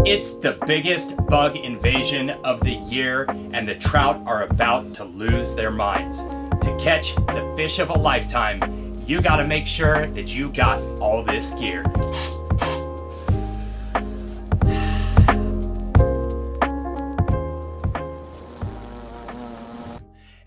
It's the biggest bug invasion of the year, and the trout are about to lose their minds. To catch the fish of a lifetime, you gotta make sure that you got all this gear.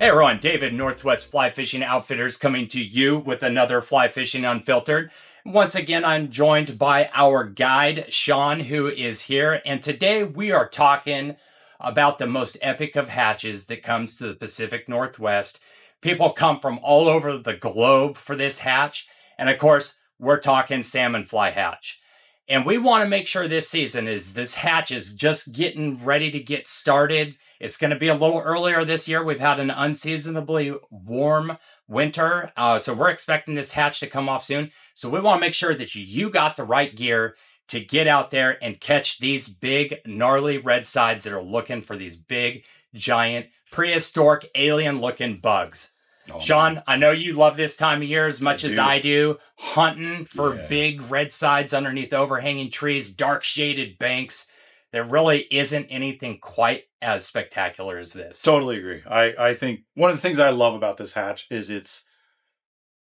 Hey everyone, David, Northwest Fly Fishing Outfitters, coming to you with another Fly Fishing Unfiltered. Once again, I'm joined by our guide, Sean, who is here. And today we are talking about the most epic of hatches that comes to the Pacific Northwest. People come from all over the globe for this hatch. And of course, we're talking Salmonfly hatch. And we want to make sure this season this hatch is just getting ready to get started. It's going to be a little earlier this year. We've had an unseasonably warm winter. So we're expecting this hatch to come off soon. So we want to make sure that you got the right gear to get out there and catch these big, gnarly red sides that are looking for these big, giant, prehistoric, alien-looking bugs. Oh, Sean, I know you love this time of year as much as I do. Hunting for big red sides underneath overhanging trees, dark shaded banks. There really isn't anything quite as spectacular as this. Totally agree. I think one of the things I love about this hatch is it's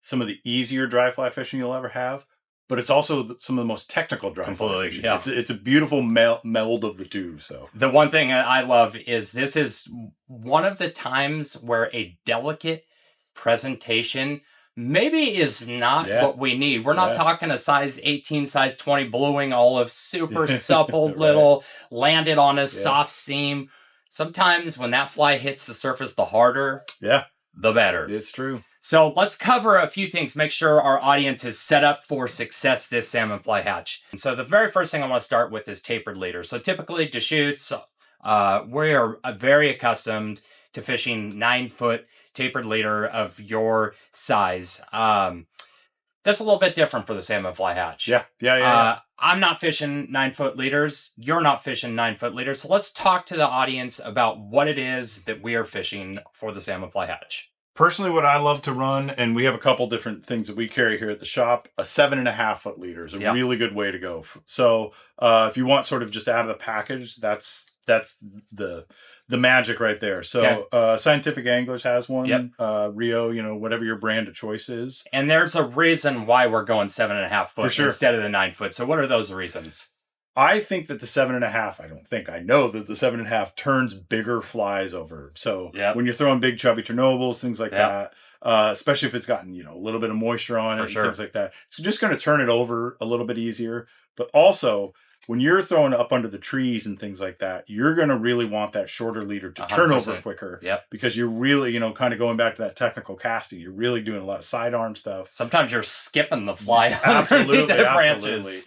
some of the easier dry fly fishing you'll ever have, but it's also some of the most technical dry fly fishing. Yeah. It's a beautiful meld of the two. So the one thing I love is this is one of the times where a delicate presentation maybe is not what we need. We're not talking a size 18, size 20 blueing olive, super supple little, landed on a soft seam. Sometimes when that fly hits the surface, the harder, the better. It's true. So let's cover a few things, make sure our audience is set up for success this Salmonfly hatch. And so the very first thing I want to start with is tapered leader. So typically Deschutes, we are very accustomed to fishing 9-foot tapered leader of your size. That's a little bit different for the Salmonfly hatch. Yeah. I'm not fishing 9-foot leaders. You're not fishing 9-foot leaders. So let's talk to the audience about what it is that we are fishing for the Salmonfly hatch. Personally, what I love to run, and we have a couple different things that we carry here at the shop, a 7.5-foot leader is a really good way to go. So if you want sort of just out of the package, that's the magic right there. So Scientific Anglers has one. Rio, whatever your brand of choice is. And there's a reason why we're going 7.5 foot instead of the 9 foot. So what are those reasons? I think that the 7.5, I know that the 7.5 turns bigger flies over. So when you're throwing big chubby turnobles, things like that, especially if it's gotten, a little bit of moisture on it, things like that. It's just going to turn it over a little bit easier. But also, when you're throwing up under the trees and things like that, you're going to really want that shorter leader to 100%. Turn over quicker. Because you're really, kind of going back to that technical casting, you're really doing a lot of sidearm stuff. Sometimes you're skipping the fly underneath the branches.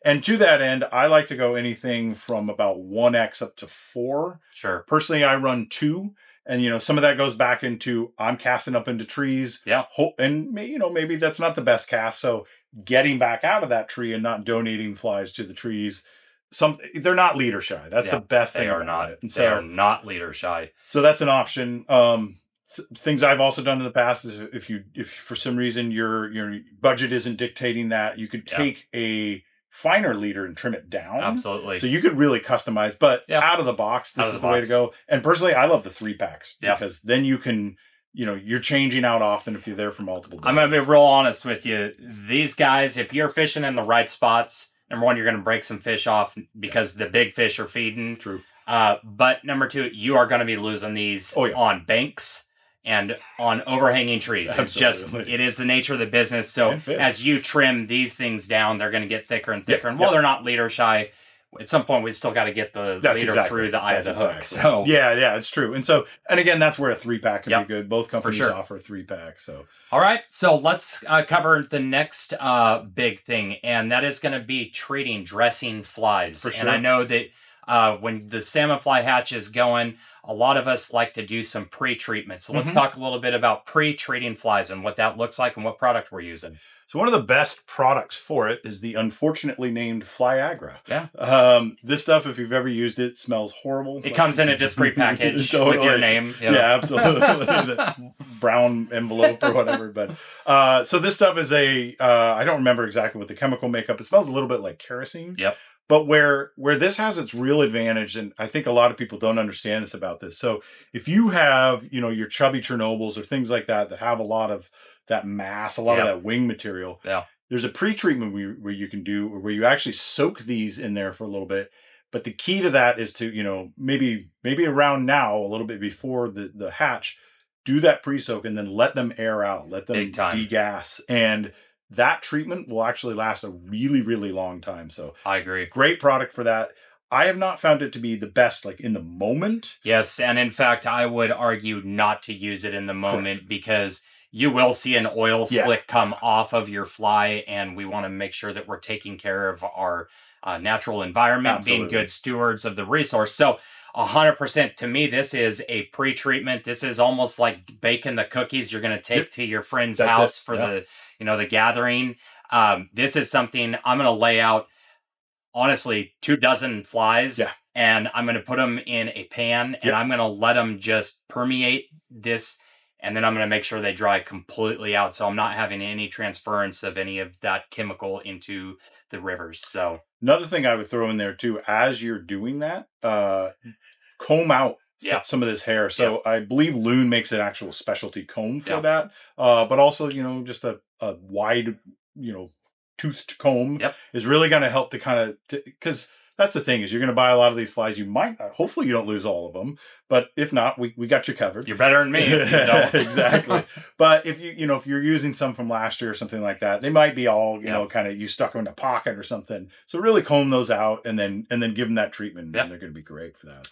And to that end, I like to go anything from about 1x up to 4. Sure. Personally, I run 2. And, some of that goes back into I'm casting up into trees. And, maybe that's not the best cast. So getting back out of that tree and not donating flies to the trees, they're not leader shy. That's the best thing about it. And they are not leader shy. So that's an option. Things I've also done in the past is if for some reason your budget isn't dictating that, you could take a finer leader and trim it down. Absolutely. So you could really customize, but out of the box, this is the way to go. And personally, I love the 3-packs because then you can, you're changing out often if you're there for multiple days. I'm going to be real honest with you. These guys, if you're fishing in the right spots, number one, you're going to break some fish off because the big fish are feeding. True. But number two, you are going to be losing these on banks and on overhanging trees. Absolutely. It is the nature of the business. So as you trim these things down, they're going to get thicker and thicker. And while they're not leader shy, at some point we still got to get the leader through the eye of the hook. So it's true. And again, that's where a 3-pack can be good. Both companies offer a 3-pack. So all right. So let's cover the next big thing, and that is going to be dressing flies. For sure. And I know that when the Salmonfly hatch is going, a lot of us like to do some pre-treatment. So let's talk a little bit about pre-treating flies and what that looks like and what product we're using. So one of the best products for it is the unfortunately named Flyagra. This stuff, if you've ever used it, smells horrible. It comes in a discreet package with your name. Absolutely. The brown envelope or whatever. But so this stuff is I don't remember exactly what the chemical makeup. It smells a little bit like kerosene. But where this has its real advantage, and I think a lot of people don't understand this about this. So if you have, your chubby Chernobyls or things like that have a lot of that mass, a lot of that wing material, there's a pre-treatment where you can do, or where you actually soak these in there for a little bit. But the key to that is to, maybe around now, a little bit before the hatch, do that pre-soak and then let them air out, let them degas. And that treatment will actually last a really, really long time. So I agree. Great product for that. I have not found it to be the best, like in the moment. Yes. And in fact, I would argue not to use it in the moment because you will see an oil slick come off of your fly. And we want to make sure that we're taking care of our natural environment, being good stewards of the resource. So 100% to me, this is a pre-treatment. This is almost like baking the cookies you're going to take to your friend's house for the gathering. This is something I'm going to lay out, honestly, 2 dozen flies, and I'm going to put them in a pan, and I'm going to let them just permeate this, and then I'm going to make sure they dry completely out, so I'm not having any transference of any of that chemical into the rivers. So another thing I would throw in there too, as you're doing that, comb out some of this hair. So I believe Loon makes an actual specialty comb for that, but also just a wide toothed comb is really going to help to kind of, because that's the thing, is you're going to buy a lot of these flies. You might, hopefully you don't lose all of them, but if not, we got you covered. You're better than me if you don't. Exactly. But if if you're using some from last year or something like that, they might be all, kind of, you stuck them in a pocket or something. So really comb those out and then give them that treatment, and they're going to be great for that.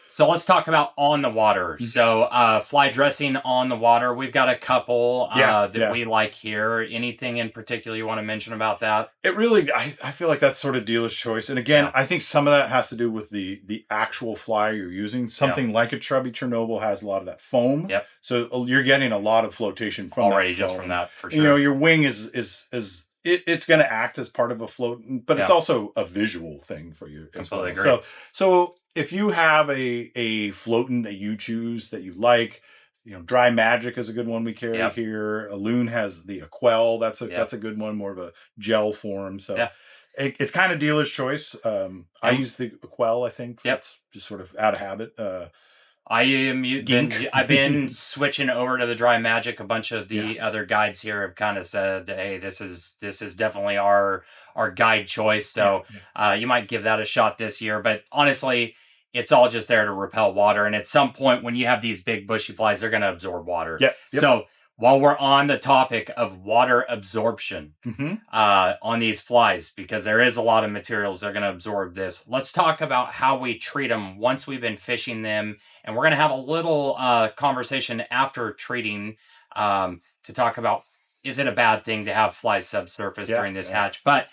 So let's talk about on the water. So fly dressing on the water, we've got a couple that we like here. Anything in particular you want to mention about that? It really, I feel like that's sort of dealer's choice. And again, I think some of that has to do with the actual fly you're using. Something like a chubby Chernobyl has a lot of that foam. So you're getting a lot of flotation from already that foam. Just from that, for sure. Your wing is it's going to act as part of a float, but it's also a visual thing for you as well. Agree. So if you have a floatant that you choose that you like, Dry Magic is a good one we carry here. A Loon has the Aquel. That's a good one, more of a gel form. So it's kind of dealer's choice. I use the Aquel, I think. That's just sort of out of habit. I've been switching over to the Dry Magic. A bunch of the other guides here have kind of said, "Hey, this is definitely our guide choice." So you might give that a shot this year. But honestly, it's all just there to repel water. And at some point, when you have these big bushy flies, they're going to absorb water. So while we're on the topic of water absorption on these flies, because there is a lot of materials that are going to absorb this, let's talk about how we treat them once we've been fishing them. And we're going to have a little conversation after treating to talk about, is it a bad thing to have flies subsurface during this hatch? But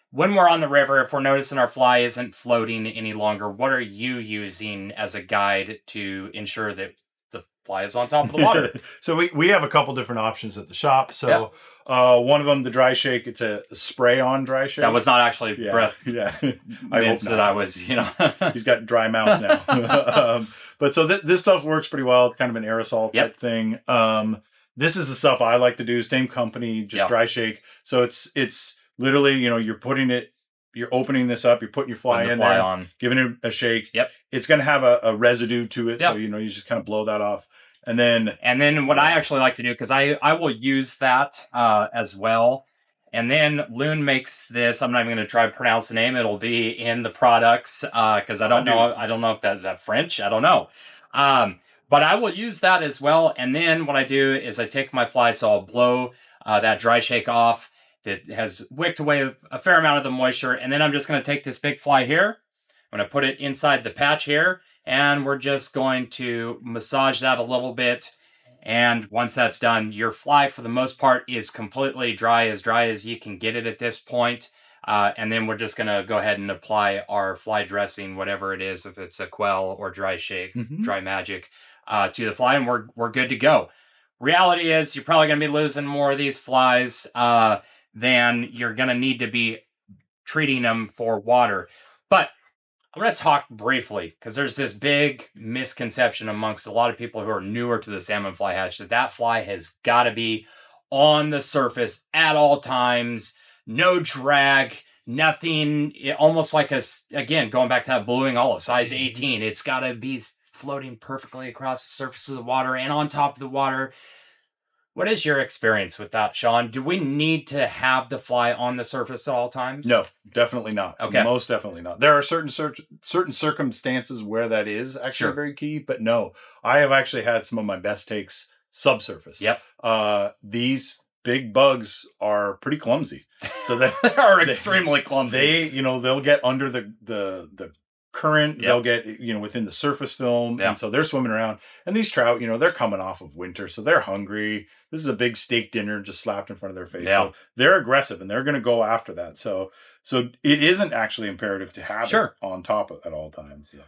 when we're on the river, if we're noticing our fly isn't floating any longer, what are you using as a guide to ensure that the fly is on top of the water? So we have a couple different options at the shop. So one of them, the dry shake, it's a spray-on dry shake. That was not actually breath. I hope that I was, He's got dry mouth now. But so this stuff works pretty well. It's kind of an aerosol type thing. This is the stuff I like to do. Same company, just dry shake. So it's literally, you're opening this up, you're putting your fly in there, giving it a shake. It's going to have a residue to it. So, you just kind of blow that off. And then what I actually like to do, because I will use that as well. And then Loon makes this. I'm not even going to try to pronounce the name. It'll be in the products because I don't know. I don't know if that's French. I don't know. But I will use that as well. And then what I do is I take my fly, so I'll blow that dry shake off. That has wicked away a fair amount of the moisture. And then I'm just going to take this big fly here. I'm going to put it inside the patch here. And we're just going to massage that a little bit. And once that's done, your fly, for the most part, is completely dry as you can get it at this point. And then we're just going to go ahead and apply our fly dressing, whatever it is, if it's a Quell or Dry Shake, Dry Magic, to the fly, and we're good to go. Reality is you're probably going to be losing more of these flies then you're going to need to be treating them for water. But I'm going to talk briefly, because there's this big misconception amongst a lot of people who are newer to the Salmonfly hatch that fly has got to be on the surface at all times, no drag, nothing, almost like again, going back to that blueing olive, size 18. It's got to be floating perfectly across the surface of the water and on top of the water. What is your experience with that, Sean? Do we need to have the fly on the surface at all times? No, definitely not. Okay. Most definitely not. There are certain circumstances where that is actually very key, but no. I have actually had some of my best takes subsurface. Yep. These big bugs are pretty clumsy. So they are extremely clumsy. They'll get under the current, they'll get, within the surface film. And so they're swimming around. And these trout, they're coming off of winter, so they're hungry. This is a big steak dinner just slapped in front of their face. So they're aggressive and they're going to go after that. So it isn't actually imperative to have it on top at all times. Yeah.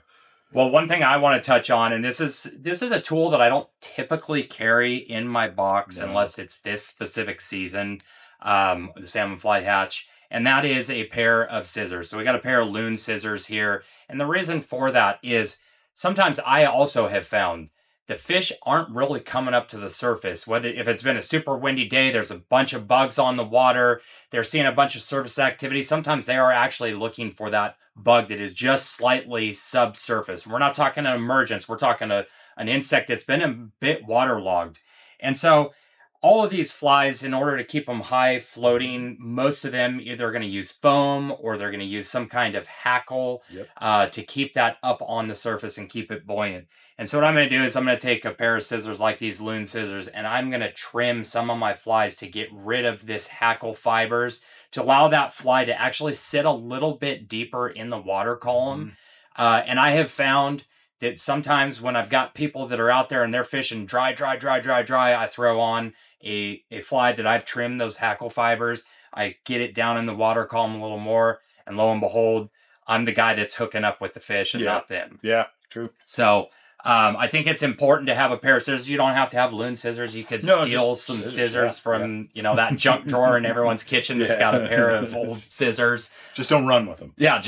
Well, one thing I want to touch on, and this is a tool that I don't typically carry in my box unless it's this specific season, the Salmonfly hatch, and that is a pair of scissors. So we got a pair of loon scissors here, and the reason for that is sometimes I also have found the fish aren't really coming up to the surface. If it's been a super windy day, there's a bunch of bugs on the water, they're seeing a bunch of surface activity. Sometimes they are actually looking for that bug that is just slightly subsurface. We're not talking an emergence. We're talking an insect that's been a bit waterlogged. And so all of these flies, in order to keep them high floating, most of them either are going to use foam or they're going to use some kind of hackle to keep that up on the surface and keep it buoyant. And so what I'm going to do is I'm going to take a pair of scissors like these loon scissors, and I'm going to trim some of my flies to get rid of this hackle fibers to allow that fly to actually sit a little bit deeper in the water column. And I have found that sometimes when I've got people that are out there and they're fishing dry, I throw on a fly that I've trimmed those hackle fibers. I get it down in the water column a little more, and lo and behold, I'm the guy that's hooking up with the fish and not them. Yeah, true. So I think it's important to have a pair of scissors. You don't have to have loon scissors. You could steal some scissors from that junk drawer in everyone's kitchen that's got a pair of old scissors. Just don't run with them. Yeah,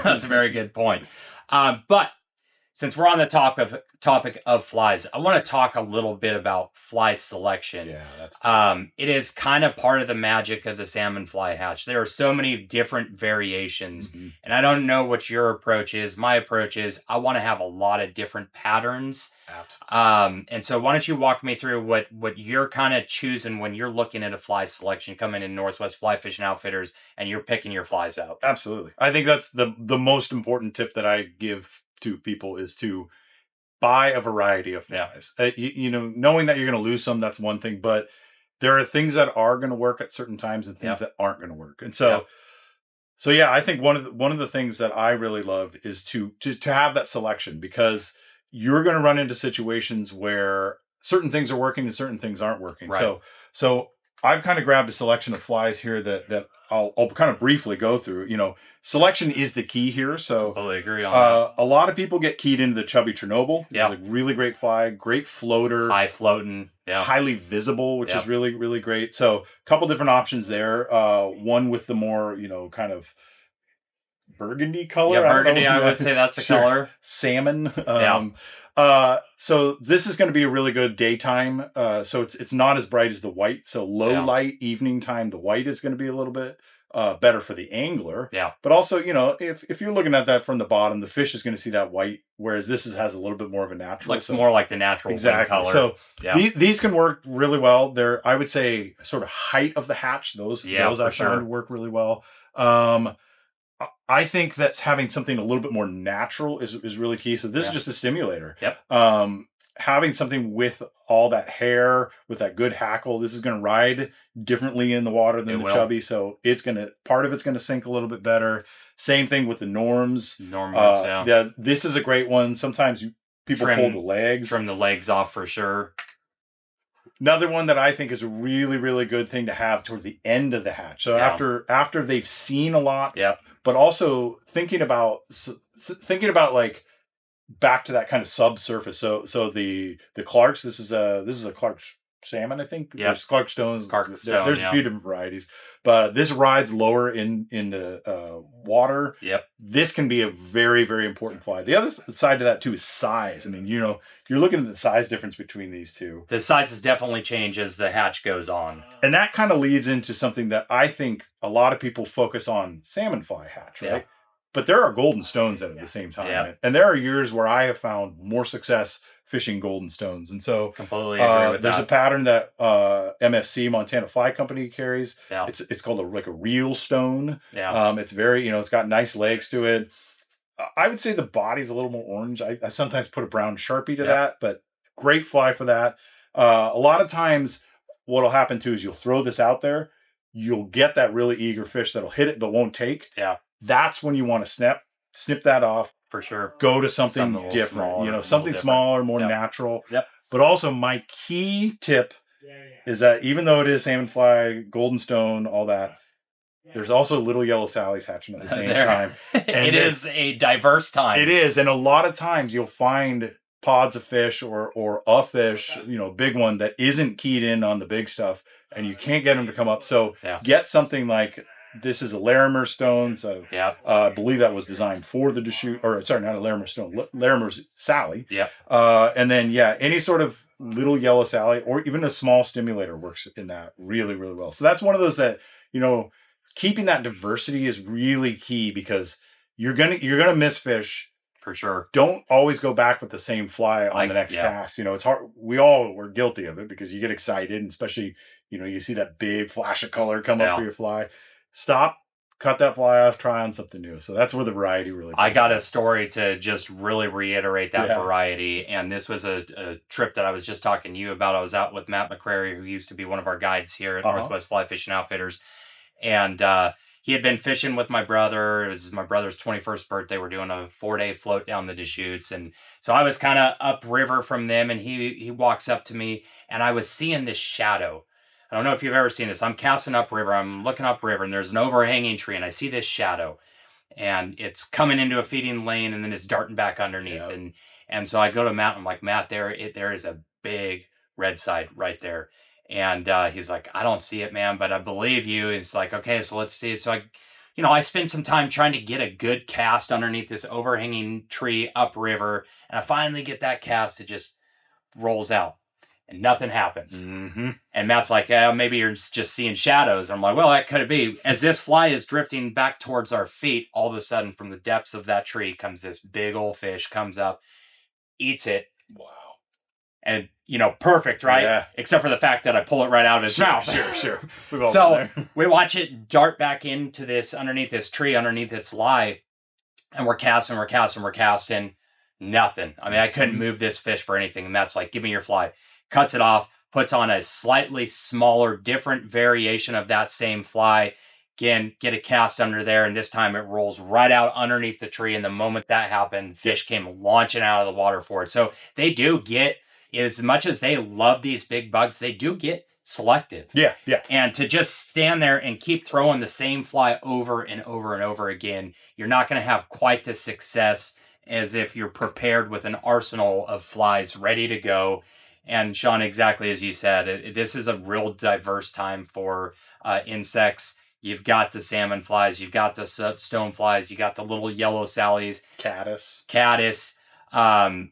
that's a very good point. But since we're on the topic of flies, I want to talk a little bit about fly selection. Yeah, that's cool. It is kind of part of the magic of the Salmonfly hatch. There are so many different variations, and I don't know what your approach is. My approach is I want to have a lot of different patterns. Absolutely. And so why don't you walk me through what you're kind of choosing when you're looking at a fly selection, coming in Northwest Fly Fishing Outfitters, and you're picking your flies out. Absolutely. I think that's the most important tip that I give to people is to buy a variety of flies. Knowing that you're going to lose some, that's one thing, but there are things that are going to work at certain times and things that aren't going to work. And so I think one of the things that I really love is to have that selection, because you're going to run into situations where certain things are working and certain things aren't working. Right. So I've kind of grabbed a selection of flies here that I'll kind of briefly go through. Selection is the key here. So totally agree on that. A lot of people get keyed into the chubby Chernobyl. It's a really great fly, great floater, high floating, highly visible, which is really, really great. So a couple different options there. One with the more, kind of burgundy color. Yeah, burgundy, I would say that's the color. Salmon. So this is going to be a really good daytime. So it's not as bright as the white. So low light evening time, the white is going to be a little bit better for the angler. Yeah. But also, if you're looking at that from the bottom, the fish is going to see that white, whereas this has a little bit more of a natural. Looks more like the natural color. So these can work really well. They're, I would say, sort of height of the hatch. Those I found work really well. I think that's having something a little bit more natural is really key. So this is just a stimulator. Yep. Having something with all that hair, with that good hackle, this is going to ride differently in the water than the chubby. So part of it's going to sink a little bit better. Same thing with the norms. This is a great one. Sometimes people pull the legs. Trim the legs off for sure. Another one that I think is a really, really good thing to have towards the end of the hatch. So after they've seen a lot, but also thinking about like back to that kind of subsurface. So the Clarks, this is a Clark's salmon, I think. Yep. There's Clarkstones. Clarkstone, there's a few different varieties. But this rides lower in the water. Yep. This can be a very, very important fly. The other side to that, too, is size. I mean, you know, you're looking at the size difference between these two. The sizes definitely change as the hatch goes on. And that kind of leads into something that I think a lot of people focus on Salmonfly hatch, right? Yeah. But there are golden stones at the same time. Yep. And there are years where I have found more success fishing golden stones. And so completely agree with there's that. A pattern that MFC, Montana Fly Company, carries. Yeah. It's called a real stone. Yeah. It's very, you know, it's got nice legs to it. I would say the body's a little more orange. I sometimes put a brown Sharpie to that, but great fly for that. A lot of times what'll happen too is you'll throw this out there. You'll get that really eager fish that'll hit it but won't take. Yeah. That's when you want to snip that off. For sure. Go to something different, smaller, you know, something smaller, more natural. Yep. But also my key tip is that even though it is salmonfly, golden stone, all that, there's also little yellow sallies hatching at the same time. And it is a diverse time. It is. And a lot of times you'll find pods of fish or a fish, you know, big one that isn't keyed in on the big stuff and you can't get them to come up. So get something like, this is a Larimer stone. So I believe that was designed for the Deschutes, or sorry, not a Larimer stone, Larimer's Sally. Yeah. And then, any sort of little yellow Sally or even a small stimulator works in that really, really well. So that's one of those that, you know, keeping that diversity is really key because you're gonna miss fish. For sure. Don't always go back with the same fly on the next cast. You know, it's hard. We all were guilty of it because you get excited, and especially, you know, you see that big flash of color come up for your fly. Stop, cut that fly off, try on something new. So that's where the variety really I got a story to just really reiterate that variety. And this was a trip that I was just talking to you about. I was out with Matt McCrary, who used to be one of our guides here at Northwest Fly Fishing Outfitters. And he had been fishing with my brother. It was my brother's 21st birthday. We're doing a 4-day float down the Deschutes. And so I was kind of upriver from them. And he walks up to me and I was seeing this shadow. I don't know if you've ever seen this. I'm casting upriver. I'm looking upriver, and there's an overhanging tree, and I see this shadow, and it's coming into a feeding lane, and then it's darting back underneath. Yep. And so I go to Matt. I'm like, Matt, there is a big red side right there. And he's like, I don't see it, man, but I believe you. It's like, okay, so let's see it. So I spend some time trying to get a good cast underneath this overhanging tree upriver, and I finally get that cast. It just rolls out. And nothing happens. Mm-hmm. And Matt's like, maybe you're just seeing shadows. I'm like, well, that could be. As this fly is drifting back towards our feet, all of a sudden from the depths of that tree comes this big old fish, comes up, eats it. Wow. And, you know, perfect, right? Yeah. Except for the fact that I pull it right out of his mouth. Sure. We've all so we watch it dart back into underneath this tree, underneath its lie. And we're casting. Nothing. I mean, I couldn't move this fish for anything. And Matt's like, give me your fly. Cuts it off, puts on a slightly smaller, different variation of that same fly. Again, get a cast under there, and this time it rolls right out underneath the tree. And the moment that happened, fish came launching out of the water for it. So they do get, as much as they love these big bugs, they do get selective. Yeah. And to just stand there and keep throwing the same fly over and over and over again, you're not going to have quite the success as if you're prepared with an arsenal of flies ready to go. And Sean, exactly as you said, this is a real diverse time for insects. You've got the salmon flies, you've got the stone flies, you got the little yellow sallies. Caddis. And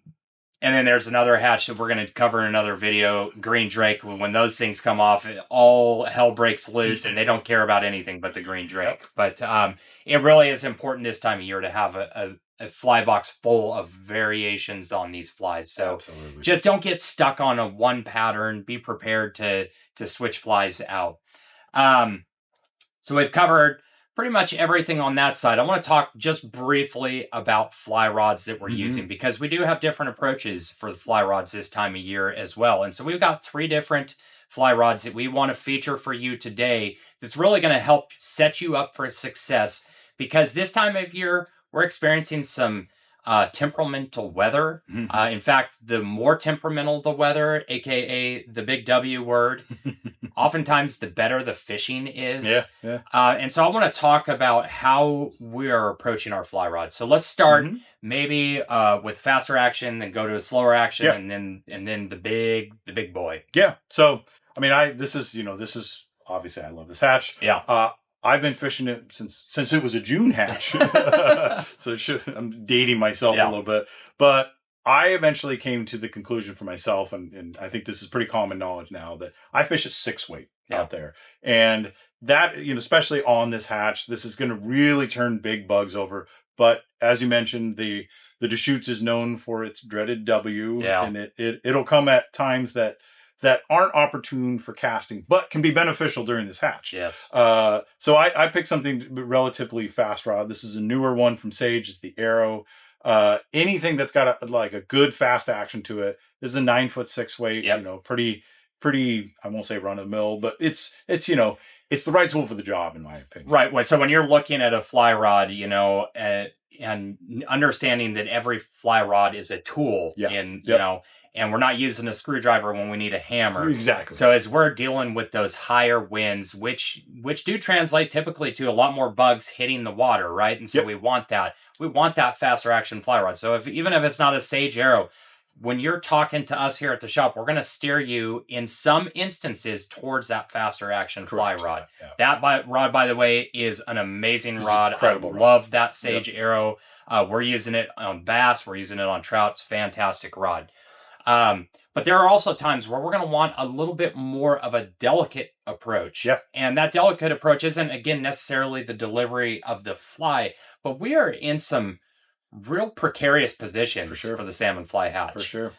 then there's another hatch that we're going to cover in another video, green drake. When those things come off, all hell breaks loose and they don't care about anything but the green drake. Yep. But it really is important this time of year to have a fly box full of variations on these flies. So just don't get stuck on a one pattern. Be prepared to switch flies out. So we've covered pretty much everything on that side. I want to talk just briefly about fly rods that we're using, because we do have different approaches for the fly rods this time of year as well. And so we've got 3 different fly rods that we want to feature for you today that's really going to help set you up for success, because this time of year we're experiencing some temperamental weather. In fact, the more temperamental the weather, aka the big W word, oftentimes the better the fishing is. And so I want to talk about how we are approaching our fly rod. So let's start maybe with faster action, then go to a slower action, and then the big boy. Yeah. So I mean, this is obviously I love this hatch. I've been fishing it since it was a June hatch. So I'm dating myself a little bit. But I eventually came to the conclusion for myself, and I think this is pretty common knowledge now, that I fish a 6-weight out there. And that, especially on this hatch, this is going to really turn big bugs over. But as you mentioned, the Deschutes is known for its dreaded W. And it'll come at times that aren't opportune for casting, but can be beneficial during this hatch. So I picked something relatively fast rod. This is a newer one from Sage. It's the Arrow. Anything that's got a good fast action to it. This is a 9-foot 6-weight. Pretty. I won't say run of the mill, but it's the right tool for the job, in my opinion. Right. So when you're looking at a fly rod, and understanding that every fly rod is a tool, and we're not using a screwdriver when we need a hammer. Exactly. So as we're dealing with those higher winds, which do translate typically to a lot more bugs hitting the water, right? And so we want that. We want that faster action fly rod. So even if it's not a Sage Arrow, when you're talking to us here at the shop, we're going to steer you in some instances towards that faster action fly rod. That rod, by the way, is an amazing rod. Incredible. I love that Sage Arrow. We're using it on bass. We're using it on trout. It's a fantastic rod. But there are also times where we're going to want a little bit more of a delicate approach. And that delicate approach isn't, again, necessarily the delivery of the fly, but we are in some real precarious positions for the Salmonfly hatch. For sure.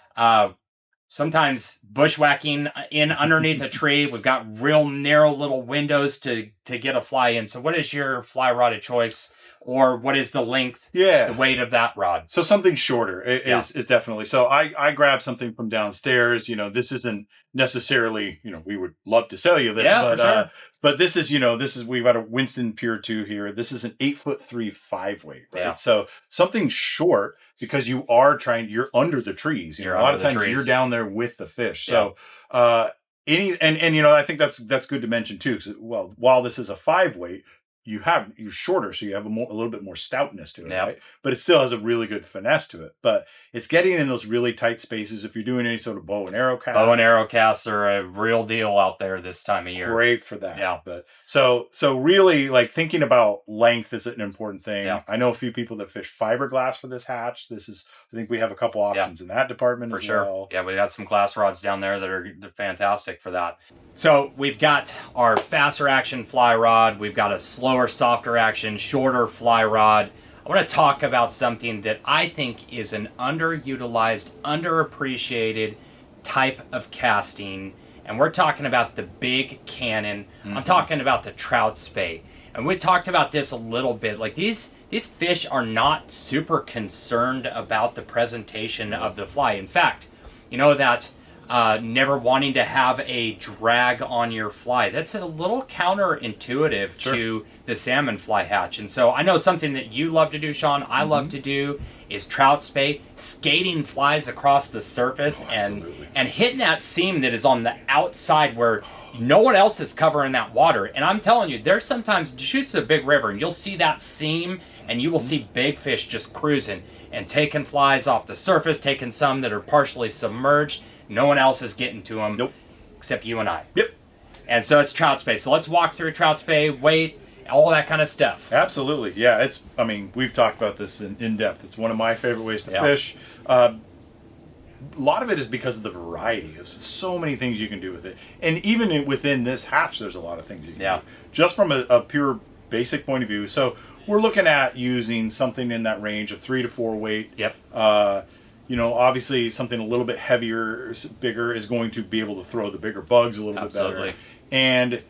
Sometimes bushwhacking in underneath a tree. We've got real narrow little windows to get a fly in. So what is your fly rod of choice? Or what is the length, the weight of that rod? So something shorter is definitely. So I grabbed something from downstairs. This isn't necessarily, we would love to sell you this, but this is, we've got a Winston Pure 2 here. This is an 8'3" 5-weight, right? So something short, because you're under the trees. A lot of times you're down there with the fish. So, I think that's good to mention too. Because, while this is a 5-weight, you're shorter, so you have a little bit more stoutness to it, right? But it still has a really good finesse to it. But it's getting in those really tight spaces. If you're doing any sort of bow and arrow casts. Bow and arrow casts are a real deal out there this time of year. Great for that. But so really, thinking about length is an important thing. I know a few people that fish fiberglass for this hatch. I think we have a couple options in that department for as sure. well. Yeah, we got some glass rods down there that are fantastic for that. So we've got our faster action fly rod. We've got a slower, softer action, shorter fly rod. I want to talk about something that I think is an underutilized, underappreciated type of casting. And we're talking about the big cannon. I'm talking about the trout spay. And we talked about this a little bit. These fish are not super concerned about the presentation of the fly. In fact, that never wanting to have a drag on your fly. That's a little counterintuitive to the Salmonfly hatch. And so I know something that you love to do, Sean, I love to do, is trout spay, skating flies across the surface and hitting that seam that is on the outside where no one else is covering that water. And I'm telling you, there's sometimes, Deschutes is a big river, and you'll see that seam, and you will see big fish just cruising and taking flies off the surface, taking some that are partially submerged. No one else is getting to them except you and I. And so it's trout spay. So let's walk through trout spay, weight, all that kind of stuff. Absolutely. Yeah, we've talked about this in depth. It's one of my favorite ways to fish. A lot of it is because of the variety. There's so many things you can do with it. And even within this hatch, there's a lot of things you can do. Just from a pure basic point of view. So we're looking at using something in that range of 3 to 4 weight. Obviously something a little bit heavier, bigger is going to be able to throw the bigger bugs a little bit better. And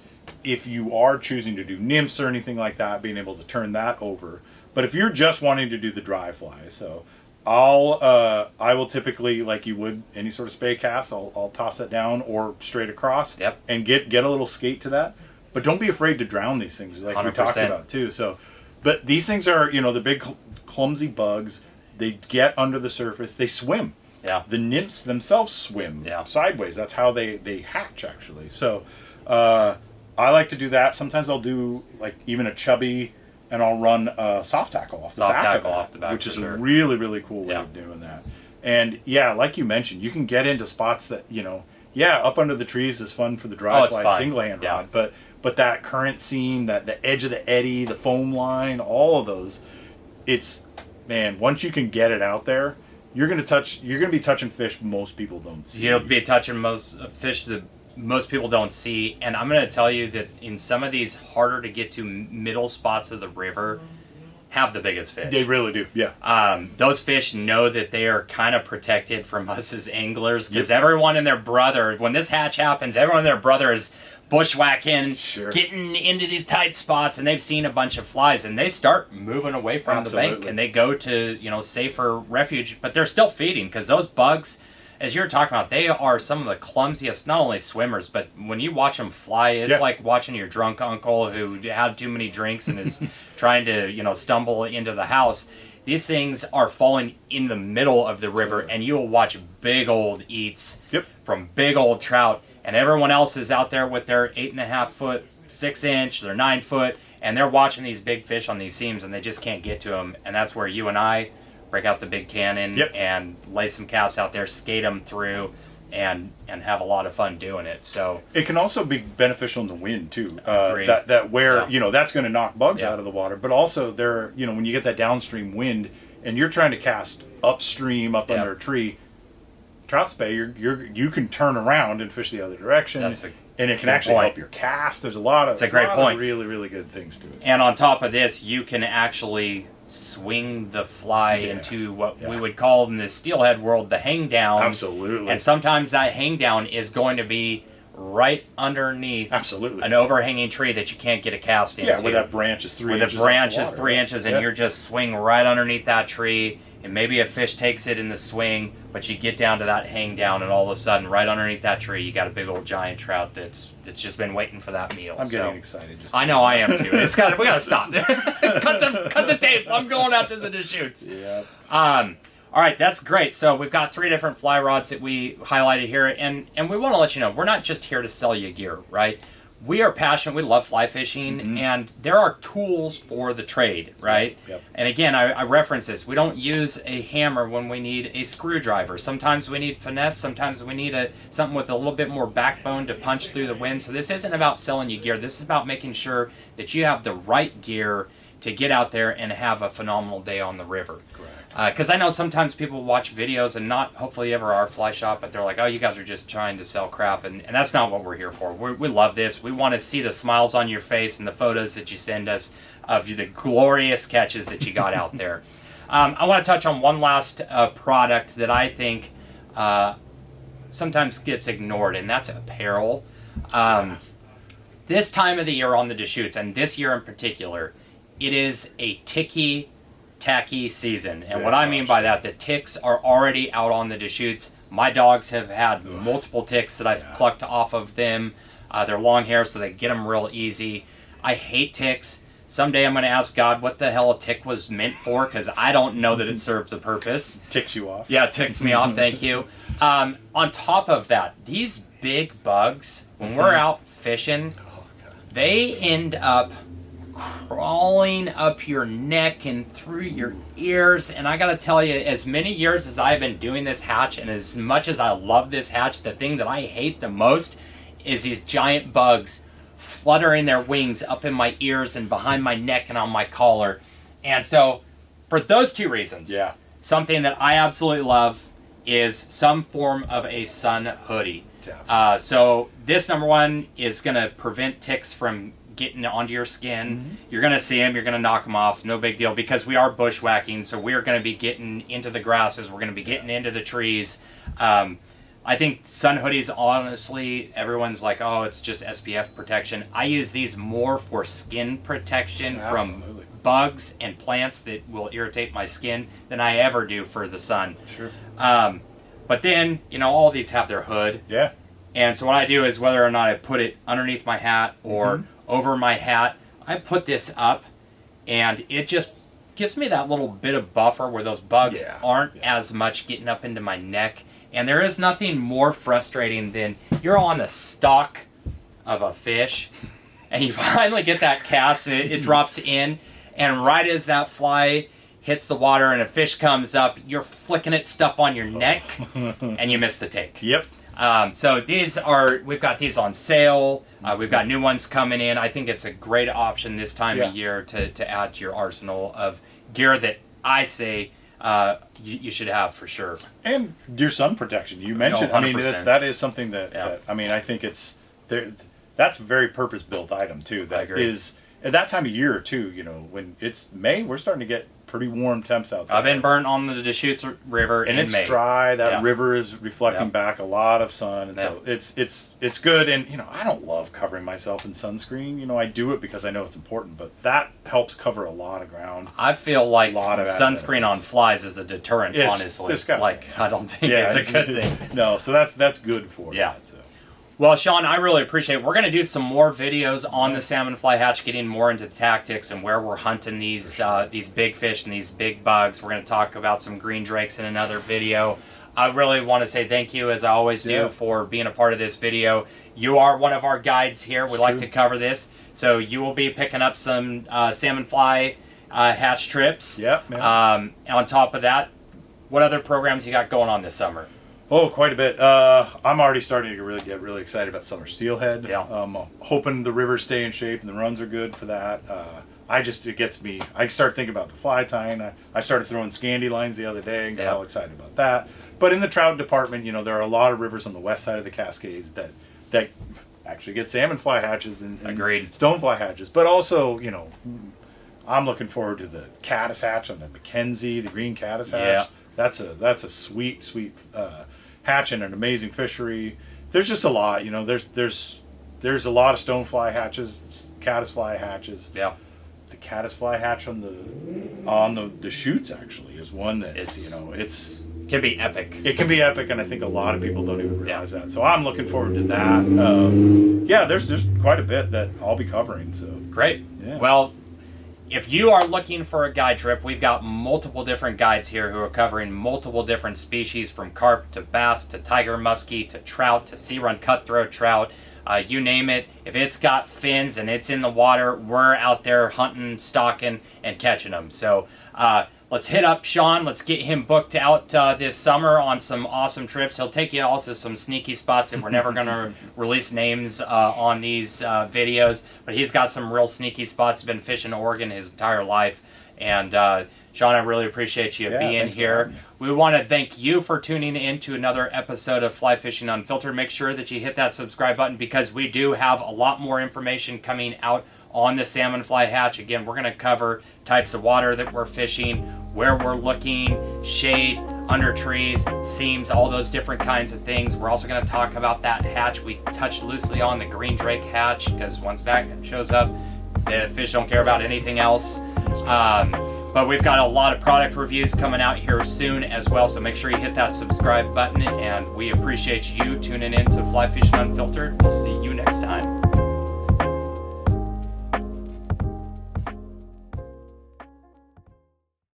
if you are choosing to do nymphs or anything like that, being able to turn that over. But if you're just wanting to do the dry fly, so I will typically, like you would any sort of spay cast, I'll toss that down or straight across and get a little skate to that. But don't be afraid to drown these things, like 100%. We talked about too. So, but these things are, the big clumsy bugs. they get under the surface, they swim. Yeah. The nymphs themselves swim sideways. That's how they hatch, actually. So I like to do that. Sometimes I'll do like even a chubby, and I'll run a soft tackle off the back, which is a really, really cool way of doing that. And yeah, like you mentioned, you can get into spots that, you know, up under the trees is fun for the dry fly single hand rod, but that current seam, that the edge of the eddy, the foam line, all of those, it's, man, once you can get it out there, you're gonna be touching fish most people don't see. You'll be touching most fish that most people don't see, and I'm gonna tell you that in some of these harder to get to middle spots of the river have the biggest fish. They really do, yeah. Those fish know that they are kind of protected from us as anglers, because everyone and their brother, when this hatch happens, everyone and their brother is bushwhacking, getting into these tight spots, and they've seen a bunch of flies, and they start moving away from the bank, and they go to, you know, safer refuge, but they're still feeding, because those bugs, as you're talking about, they are some of the clumsiest, not only swimmers, but when you watch them fly, it's like watching your drunk uncle who had too many drinks and is trying to, you know, stumble into the house. These things are falling in the middle of the river, and you will watch big old eats from big old trout, and everyone else is out there with their 8.5 foot, 6 inch, their 9 foot, and they're watching these big fish on these seams, and they just can't get to them. And that's where you and I break out the big cannon and lay some casts out there, skate them through, and have a lot of fun doing it. So it can also be beneficial in the wind too. That where you know, that's going to knock bugs out of the water, but also there, you know, when you get that downstream wind and you're trying to cast upstream up under a tree, trout spay, you can turn around and fish the other direction. And it can actually help your cast. There's a lot of really, really good things to it. And on top of this, you can actually swing the fly into what we would call in the steelhead world the hang down. Absolutely. And sometimes that hang down is going to be right underneath an overhanging tree that you can't get a cast into. Yeah, where that branch is 3 inches. Where the branch is 3 inches, and you're just swing right underneath that tree, and maybe a fish takes it in the swing, but you get down to that hang down, and all of a sudden, right underneath that tree, you got a big old giant trout that's just been waiting for that meal. I'm getting excited. I know I am too. We gotta stop. cut the tape. I'm going out to the Deschutes. Yeah. All right, that's great. So we've got 3 different fly rods that we highlighted here, and we want to let you know we're not just here to sell you gear, right? We are passionate. We love fly fishing, and there are tools for the trade, right? Yep. And again, I reference this. We don't use a hammer when we need a screwdriver. Sometimes we need finesse. Sometimes we need something with a little bit more backbone to punch through the wind. So this isn't about selling you gear. This is about making sure that you have the right gear to get out there and have a phenomenal day on the river. Correct. Because I know sometimes people watch videos and not hopefully ever our fly shop, but they're like, oh, you guys are just trying to sell crap, and that's not what we're here for. We love this. We want to see the smiles on your face and the photos that you send us of the glorious catches that you got out there. I want to touch on one last product that I think sometimes gets ignored, and that's apparel. This time of the year on the Deschutes, and this year in particular, it is a tacky season. And what I mean by that, the ticks are already out on the Deschutes. My dogs have had multiple ticks that I've plucked off of them. They're long hair, so they get them real easy. I hate ticks. Someday I'm going to ask God what the hell a tick was meant for, because I don't know that it serves a purpose. Ticks you off. Yeah, it ticks me off, thank you. On top of that, these big bugs, when we're out fishing, they end up crawling up your neck and through your ears. And I gotta tell you, as many years as I've been doing this hatch, and as much as I love this hatch, the thing that I hate the most is these giant bugs fluttering their wings up in my ears and behind my neck and on my collar. And so for those 2 reasons, something that I absolutely love is some form of a sun hoodie. So this, number one, is gonna prevent ticks from getting onto your skin. You're going to see them, you're going to knock them off, no big deal, because we are bushwhacking, so we're going to be getting into the grasses, we're going to be getting into the trees. I think sun hoodies, honestly, everyone's like, oh, it's just SPF protection. I use these more for skin protection from bugs and plants that will irritate my skin than I ever do for the sun. Sure. But then, you know, all of these have their hood. Yeah. And so what I do is, whether or not I put it underneath my hat or over my hat, I put this up, and it just gives me that little bit of buffer where those bugs aren't as much getting up into my neck. And there is nothing more frustrating than you're on the stalk of a fish and you finally get that cast and it drops in, and right as that fly hits the water and a fish comes up, you're flicking its stuff on your neck and you miss the take. Yep. So we've got these on sale. We've got new ones coming in. I think it's a great option this time of year to add to your arsenal of gear that I say you should have for sure. And your sun protection. You mentioned, I mean, that is something that, I mean, I think it's there. That's a very purpose-built item too. That is at that time of year too. You know, when it's May, we're starting to get pretty warm temps out there. I've been burnt on the Deschutes River and in it's May. Dry. That river is reflecting back a lot of sun, and so it's good. And you know, I don't love covering myself in sunscreen. You know, I do it because I know it's important, but that helps cover a lot of ground. I feel like sunscreen on flies is a deterrent. It's honestly, disgusting. Like I don't think it's a good thing. No, so that's good for that. So. Well, Sean, I really appreciate it. We're going to do some more videos on the Salmonfly hatch, getting more into tactics and where we're hunting these big fish and these big bugs. We're going to talk about some green drakes in another video. I really want to say thank you, as I always do, for being a part of this video. You are one of our guides here. We like to cover this. So you will be picking up some Salmonfly hatch trips. Yep. On top of that, what other programs you got going on this summer? Oh, quite a bit. I'm already starting to get really excited about summer steelhead. Hoping the rivers stay in shape and the runs are good for that. It gets me. I start thinking about the fly tying. I started throwing Scandi lines the other day and got all excited about that. But in the trout department, you know, there are a lot of rivers on the west side of the Cascades that actually get salmonfly hatches and stonefly hatches. But also, you know, I'm looking forward to the caddis hatch on the Mackenzie, the green caddis hatch. That's a sweet hatch and an amazing fishery. There's just a lot, you know. There's a lot of stonefly hatches, caddisfly hatches. Yeah. The caddisfly hatch on the Deschutes actually is one that can be epic. It can be epic, and I think a lot of people don't even realize that. So I'm looking forward to that. There's quite a bit that I'll be covering. So great. Yeah. Well, if you are looking for a guide trip, we've got multiple different guides here who are covering multiple different species, from carp to bass to tiger muskie to trout to sea-run cutthroat trout. You name it. If it's got fins and it's in the water, we're out there hunting, stalking, and catching them. So let's hit up Sean. Let's get him booked out this summer on some awesome trips. He'll take you also some sneaky spots that we're never going to release names on these videos. But he's got some real sneaky spots. He's been fishing Oregon his entire life. And Sean, I really appreciate you being here. We want to thank you for tuning in to another episode of Fly Fishing Unfiltered. Make sure that you hit that subscribe button, because we do have a lot more information coming out on the Salmonfly hatch. Again, we're going to cover types of water that we're fishing, where we're looking, shade, under trees, seams, all those different kinds of things. We're also going to talk about that hatch. We touched loosely on the green drake hatch, because once that shows up, the fish don't care about anything else. But we've got a lot of product reviews coming out here soon as well, so make sure you hit that subscribe button, and we appreciate you tuning in to Fly Fishing Unfiltered. We'll see you next time.